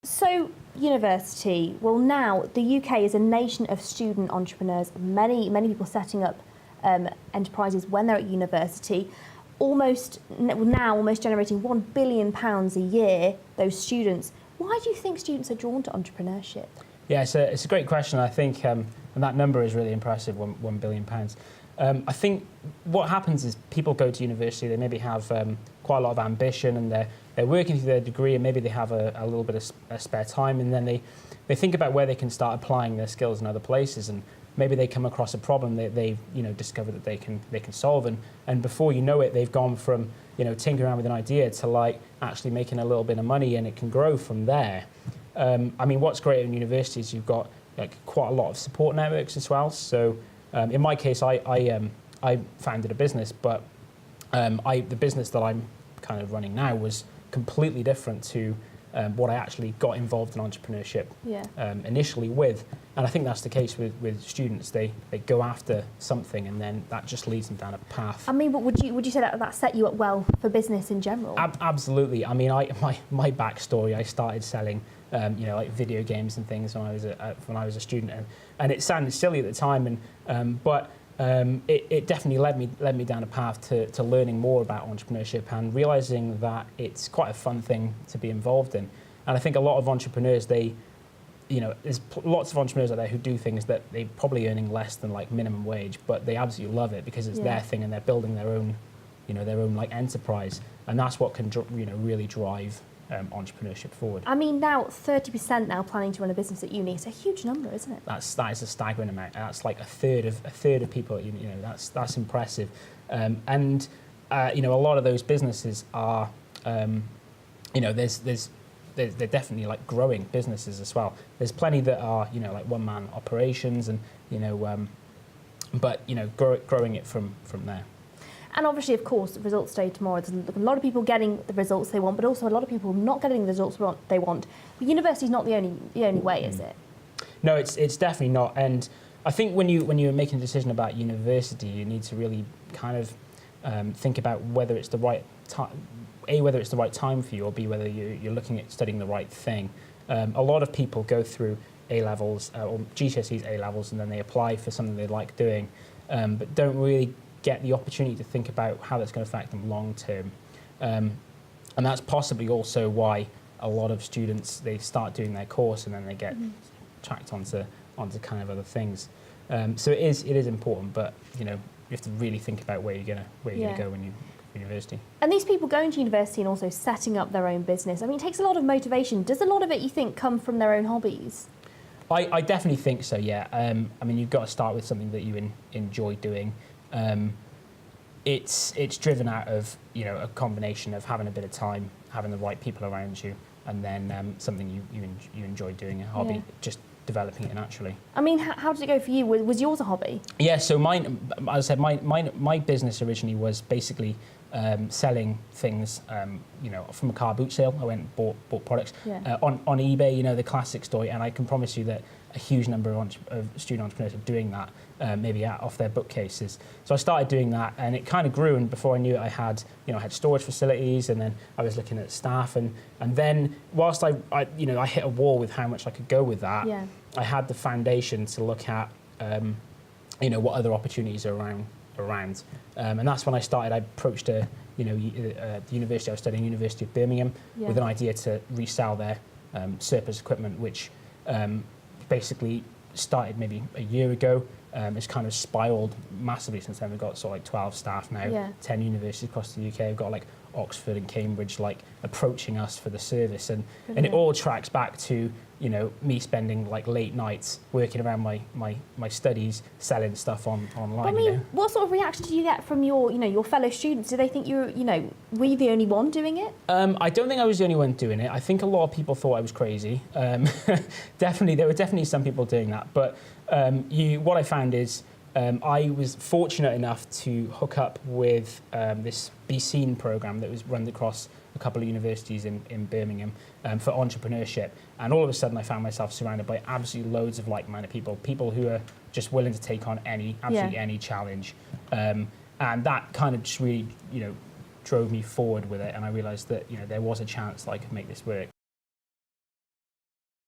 So, university, well now the UK is a nation of student entrepreneurs, many people setting up enterprises when they're at university, almost generating £1 billion a year, those students. Why do you think students are drawn to entrepreneurship? Yeah, it's a great question. I think, and that number is really impressive, £1 billion. I think what happens is people go to university, they maybe have quite a lot of ambition and they're working through their degree and maybe they have a little bit of spare time, and then they think about where they can start applying their skills in other places, and maybe they come across a problem that they've discovered that they can solve, and before you know it, they've gone from tinkering around with an idea to like actually making a little bit of money, and it can grow from there. I mean, what's great in university is you've got like quite a lot of support networks as well. So in my case, I founded a business, but the business that I'm kind of running now was completely different to what I actually got involved in entrepreneurship initially with. And I think that's the case with students. They go after something and then that just leads them down a path. I mean, but would you say that set you up well for business in general? Absolutely. I mean, my backstory, I started selling like video games and things when I was a student, and it sounded silly at the time, but it definitely led me down a path to learning more about entrepreneurship and realizing that it's quite a fun thing to be involved in. And I think a lot of entrepreneurs, there's lots of entrepreneurs out there who do things that they're probably earning less than like minimum wage, but they absolutely love it because it's their thing and they're building their own like enterprise, and that's what can really drive entrepreneurship forward. I mean, now 30% now planning to run a business at uni. It's a huge number, isn't it? That is a staggering amount. That's like a third of people. That's impressive. And a lot of those businesses are, they're definitely like growing businesses as well. There's plenty that are like one-man operations, and but growing it from there. And obviously, of course, the results day tomorrow. There's a lot of people getting the results they want, but also a lot of people not getting the results they want. But university's not the only way, is it? No, it's definitely not. And I think when you're making a decision about university, you need to really kind of think about whether it's the right time. A, whether it's the right time for you, or B, whether you're looking at studying the right thing. A lot of people go through A-levels or GCSEs, A-levels, and then they apply for something they like doing, but don't really get the opportunity to think about how that's going to affect them long term. And that's possibly also why a lot of students, they start doing their course and then they get tracked onto kind of other things. So it is important, but you have to really think about where you're gonna go when you university. And these people going to university and also setting up their own business, I mean, it takes a lot of motivation. Does a lot of it, you think, come from their own hobbies? I definitely think so, yeah. I mean, you've got to start with something that you enjoy doing. It's driven out of a combination of having a bit of time, having the right people around you, and then something you enjoy doing, a hobby, just developing it naturally. I mean, how did it go for you? Was yours a hobby? Yeah, so mine, as I said, my business originally was basically selling things, from a car boot sale. I went and bought products on eBay, the classic story, and I can promise you that a huge number of student entrepreneurs are doing that, maybe off their bookcases. So I started doing that, and it kind of grew. And before I knew it, I had storage facilities, and then I was looking at staff, and then whilst I hit a wall with how much I could go with that, I had the foundation to look at, what other opportunities are around, and that's when I started. I approached the university I was studying, University of Birmingham, with an idea to resell their surplus equipment, which basically started maybe a year ago. It's kind of spiraled massively since then. We've got sort of like 12 staff now, 10 universities across the UK. We've got like Oxford and Cambridge like approaching us for the service, and it all tracks back to me spending like late nights working around my studies, selling stuff online. I mean, what sort of reaction did you get from your fellow students? Do they think were you the only one doing it? I don't think I was the only one doing it. I think a lot of people thought I was crazy. Definitely, there were definitely some people doing that. But what I found is I was fortunate enough to hook up with this Be Seen program that was run across a couple of universities in Birmingham for entrepreneurship, and all of a sudden I found myself surrounded by absolutely loads of like-minded people who are just willing to take on absolutely any challenge, and that kind of just really drove me forward with it, and I realised that there was a chance that I could make this work.